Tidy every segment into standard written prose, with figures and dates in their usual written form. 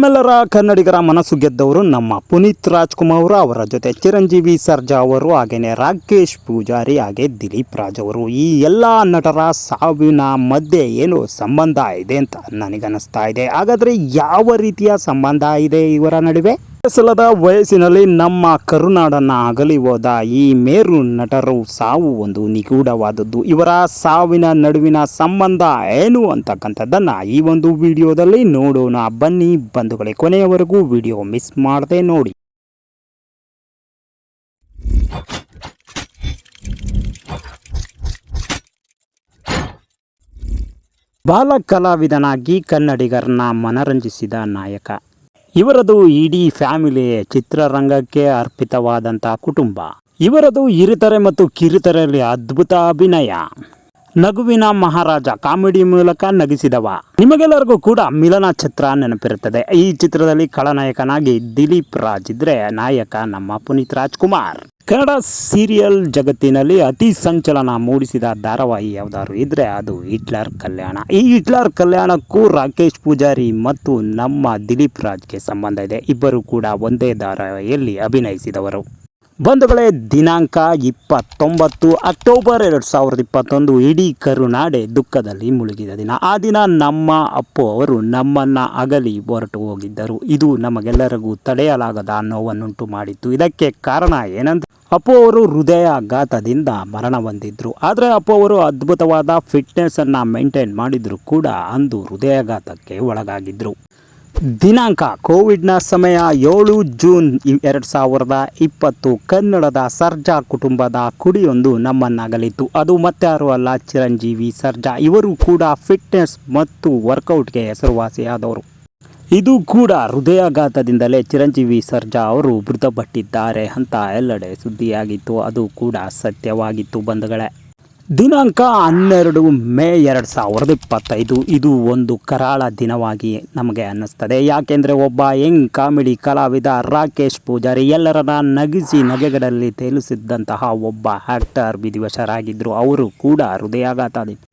ನಮ್ಮೆಲ್ಲರ ಕನ್ನಡಿಗರ ಮನಸ್ಸು ಗೆದ್ದವರು ನಮ್ಮ ಪುನೀತ್ ರಾಜ್ಕುಮಾರ್ ಅವರ ಜೊತೆ ಚಿರಂಜೀವಿ ಸರ್ಜಾ ಅವರು, ಹಾಗೆಯೇ ರಾಕೇಶ್ ಪೂಜಾರಿ, ಹಾಗೆ ದಿಲೀಪ್ ರಾಜ್ ಅವರು. ಈ ಎಲ್ಲ ನಟರ ಸಾವಿನ ಮಧ್ಯೆ ಏನು ಸಂಬಂಧ ಇದೆ ಅಂತ ನನಗನ್ನಿಸ್ತಾ ಇದೆ. ಹಾಗಾದರೆ ಯಾವ ರೀತಿಯ ಸಂಬಂಧ ಇದೆ ಇವರ ನಡುವೆ? ಸಲದ ವಯಸ್ಸಿನಲ್ಲಿ ನಮ್ಮ ಕರುನಾಡನ್ನು ಅಗಲಿ ಹೋದ ಈ ಮೇರು ನಟರು ಸಾವು ಒಂದು ನಿಗೂಢವಾದದ್ದು. ಇವರ ಸಾವಿನ ನಡುವಿನ ಸಂಬಂಧ ಏನು ಅಂತಕ್ಕಂಥದ್ದನ್ನು ಈ ಒಂದು ವಿಡಿಯೋದಲ್ಲಿ ನೋಡೋಣ ಬನ್ನಿ ಬಂಧುಗಳೇ. ಕೊನೆಯವರೆಗೂ ವಿಡಿಯೋ ಮಿಸ್ ಮಾಡದೆ ನೋಡಿ. ಬಾಲ ಕಲಾವಿದನಾಗಿ ಕನ್ನಡಿಗರನ್ನ ಮನರಂಜಿಸಿದ ನಾಯಕ. ಇವರದು ಇಡೀ ಫ್ಯಾಮಿಲಿ ಚಿತ್ರರಂಗಕ್ಕೆ ಅರ್ಪಿತವಾದಂಥ ಕುಟುಂಬ. ಇವರದು ಹಿರಿತೆರೆ ಮತ್ತು ಕಿರುತೆರೆಯಲ್ಲಿ ಅದ್ಭುತ ಅಭಿನಯ. ನಗುವಿನ ಮಹಾರಾಜ, ಕಾಮಿಡಿ ಮೂಲಕ ನಗಿಸಿದವ. ನಿಮಗೆಲ್ಲರಿಗೂ ಕೂಡ ಮಿಲನ ಚಿತ್ರ ನೆನಪಿರುತ್ತದೆ. ಈ ಚಿತ್ರದಲ್ಲಿ ಖಳನಾಯಕನಾಗಿ ದಿಲೀಪ್ ರಾಜ್ ಇದ್ರೆ, ನಾಯಕ ನಮ್ಮ ಪುನೀತ್ ರಾಜ್ಕುಮಾರ್. ಕನ್ನಡ ಸೀರಿಯಲ್ ಜಗತ್ತಿನಲ್ಲಿ ಅತಿ ಸಂಚಲನ ಮೂಡಿಸಿದ ಧಾರಾವಾಹಿ ಯಾವುದಾದ್ರು ಇದ್ರೆ ಅದು ಹಿಟ್ಲರ್ ಕಲ್ಯಾಣ. ಈ ಹಿಟ್ಲರ್ ಕಲ್ಯಾಣಕ್ಕೂ ರಾಕೇಶ್ ಪೂಜಾರಿ ಮತ್ತು ನಮ್ಮ ದಿಲೀಪ್ ರಾಜ್ಗೆ ಸಂಬಂಧ ಇದೆ. ಇಬ್ಬರು ಕೂಡ ಒಂದೇ ಧಾರಾವಾಹಿಯಲ್ಲಿ ಅಭಿನಯಿಸಿದವರು. ಬಂಧುಗಳೇ, ದಿನಾಂಕ 29 ಅಕ್ಟೋಬರ್ 2021 ಇಡೀ ಕರುನಾಡೆ ದುಃಖದಲ್ಲಿ ಮುಳುಗಿದ ದಿನ. ಆ ದಿನ ನಮ್ಮ ಅಪ್ಪು ಅವರು ನಮ್ಮನ್ನು ಅಗಲಿ ಹೊರಟು ಹೋಗಿದ್ದರು. ಇದು ನಮಗೆಲ್ಲರಿಗೂ ತಡೆಯಲಾಗದ ನೋವನ್ನುಂಟು ಮಾಡಿತ್ತು. ಇದಕ್ಕೆ ಕಾರಣ ಏನಂದ್ರೆ, ಅಪ್ಪು ಅವರು ಹೃದಯಾಘಾತದಿಂದ ಮರಣ ಹೊಂದಿದ್ರು. ಆದರೆ ಅಪ್ಪು ಅವರು ಅದ್ಭುತವಾದ ಫಿಟ್ನೆಸ್ಸನ್ನು ಮೇಂಟೈನ್ ಮಾಡಿದ್ರು ಕೂಡ ಅಂದು ಹೃದಯಾಘಾತಕ್ಕೆ ಒಳಗಾಗಿದ್ರು. ದಿನಾಂಕ ಕೋವಿಡ್ನ ಸಮಯ 7 ಜೂನ್ 2020 ಕನ್ನಡದ ಸರ್ಜಾ ಕುಟುಂಬದ ಕುಡಿಯೊಂದು ನಮ್ಮನ್ನಗಲಿತು. ಅದು ಮತ್ತಾರು ಅಲ್ಲ, ಚಿರಂಜೀವಿ ಸರ್ಜಾ. ಇವರು ಕೂಡ ಫಿಟ್ನೆಸ್ ಮತ್ತು ವರ್ಕೌಟ್ಗೆ ಹೆಸರುವಾಸಿಯಾದವರು. ಇದು ಕೂಡ ಹೃದಯಾಘಾತದಿಂದಲೇ ಚಿರಂಜೀವಿ ಸರ್ಜಾ ಅವರು ಮೃತಪಟ್ಟಿದ್ದಾರೆ ಅಂತ ಎಲ್ಲೆಡೆ ಸುದ್ದಿಯಾಗಿತ್ತು. ಅದು ಕೂಡ ಸತ್ಯವಾಗಿತ್ತು ಬಂಧುಗಳೇ. ದಿನಾಂಕ 12 ಮೇ 2025 ಇದು ಒಂದು ಕರಾಳ ದಿನವಾಗಿ ನಮಗೆ ಅನ್ನಿಸ್ತದೆ. ಯಾಕೆಂದರೆ ಒಬ್ಬ ಯಂಗ್ ಕಾಮಿಡಿ ಕಲಾವಿದ ರಾಕೇಶ್ ಪೂಜಾರಿ ಎಲ್ಲರನ್ನ ನಗಿಸಿ ನಗೆಗಳಲ್ಲಿ ತೇಲಿಸಿದ್ದಂತಹ ಒಬ್ಬ ಆ್ಯಕ್ಟರ್ ವಿಧಿವಶರಾಗಿದ್ದರು. ಅವರು ಕೂಡ ಹೃದಯಾಘಾತದಿಂದ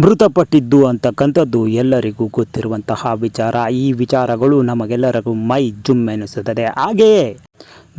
ಮೃತಪಟ್ಟಿದ್ದು ಅಂತಕ್ಕಂಥದ್ದು ಎಲ್ಲರಿಗೂ ಗೊತ್ತಿರುವಂತಹ ವಿಚಾರ. ಈ ವಿಚಾರಗಳು ನಮಗೆಲ್ಲರಿಗೂ ಮೈ ಜುಮ್ಮೆನಿಸುತ್ತದೆ. ಹಾಗೆಯೇ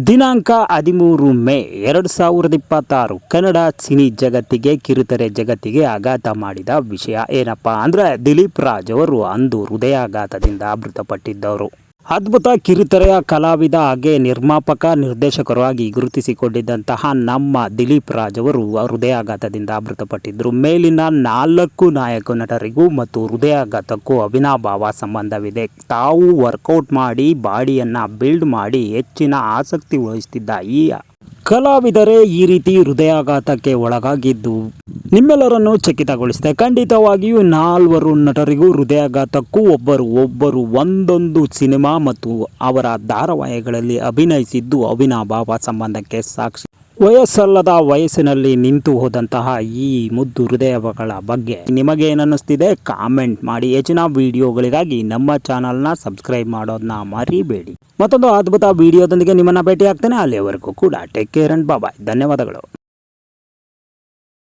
ದಿನಾಂಕ 13 ಮೇ 2026 ಕನ್ನಡ ಸಿನಿ ಜಗತ್ತಿಗೆ, ಕಿರುತೆರೆ ಜಗತ್ತಿಗೆ ಆಘಾತ ಮಾಡಿದ ವಿಷಯ ಏನಪ್ಪ ಅಂದರೆ, ದಿಲೀಪ್ ರಾಜ್ ಅವರು ಅಂದು ಹೃದಯಾಘಾತದಿಂದ ಮೃತಪಟ್ಟಿದ್ದವರು. ಅದ್ಭುತ ಕಿರುತೆರೆಯ ಕಲಾವಿದ ಹಾಗೆ ನಿರ್ಮಾಪಕ ನಿರ್ದೇಶಕರಾಗಿ ಗುರುತಿಸಿಕೊಂಡಿದ್ದಂತಹ ನಮ್ಮ ದಿಲೀಪ್ ರಾಜ್ ಅವರು ಹೃದಯಾಘಾತದಿಂದ ಮೃತಪಟ್ಟಿದ್ದರು. ಮೇಲಿನ 4 ನಾಯಕ ನಟರಿಗೂ ಮತ್ತು ಹೃದಯಾಘಾತಕ್ಕೂ ಅವಿನಾಭಾವ ಸಂಬಂಧವಿದೆ. ತಾವು ವರ್ಕೌಟ್ ಮಾಡಿ ಬಾಡಿಯನ್ನು ಬಿಲ್ಡ್ ಮಾಡಿ ಹೆಚ್ಚಿನ ಆಸಕ್ತಿ ವಹಿಸುತ್ತಿದ್ದ ಈ ಕಲಾವಿದರೇ ಈ ರೀತಿ ಹೃದಯಾಘಾತಕ್ಕೆ ಒಳಗಾಗಿದ್ದು ನಿಮ್ಮೆಲ್ಲರನ್ನು ಚಕಿತಗೊಳಿಸಿದೆ. ಖಂಡಿತವಾಗಿಯೂ 4 ನಟರಿಗೂ ಹೃದಯಾಘಾತಕ್ಕೂ ಒಬ್ಬರು ಒಂದೊಂದು ಸಿನಿಮಾ ಮತ್ತು ಅವರ ಧಾರಾವಾಹಿಗಳಲ್ಲಿ ಅಭಿನಯಿಸಿದ್ದು ಅವಿನಾಭಾವ ಸಂಬಂಧಕ್ಕೆ ಸಾಕ್ಷಿ. ವಯಸ್ಸಲ್ಲದ ವಯಸ್ಸಿನಲ್ಲಿ ನಿಂತು ಹೋದಂತಹ ಈ ಮುದ್ದು ಹೃದಯಗಳ ಬಗ್ಗೆ ನಿಮಗೇನನ್ನಿಸ್ತಿದೆ ಕಾಮೆಂಟ್ ಮಾಡಿ. ಹೆಚ್ಚಿನ ವಿಡಿಯೋಗಳಿಗಾಗಿ ನಮ್ಮ ಚಾನಲ್ನ ಸಬ್ಸ್ಕ್ರೈಬ್ ಮಾಡೋದನ್ನ ಮರಿಬೇಡಿ. ಮತ್ತೊಂದು ಅದ್ಭುತ ವಿಡಿಯೋದೊಂದಿಗೆ ನಿಮ್ಮನ್ನು ಭೇಟಿ ಆಗ್ತೇನೆ. ಅಲ್ಲಿಯವರೆಗೂ ಕೂಡ ಟೇಕ್ ಕೇರ್ ಅಂಡ್ ಬಾಯ್. ಧನ್ಯವಾದಗಳು.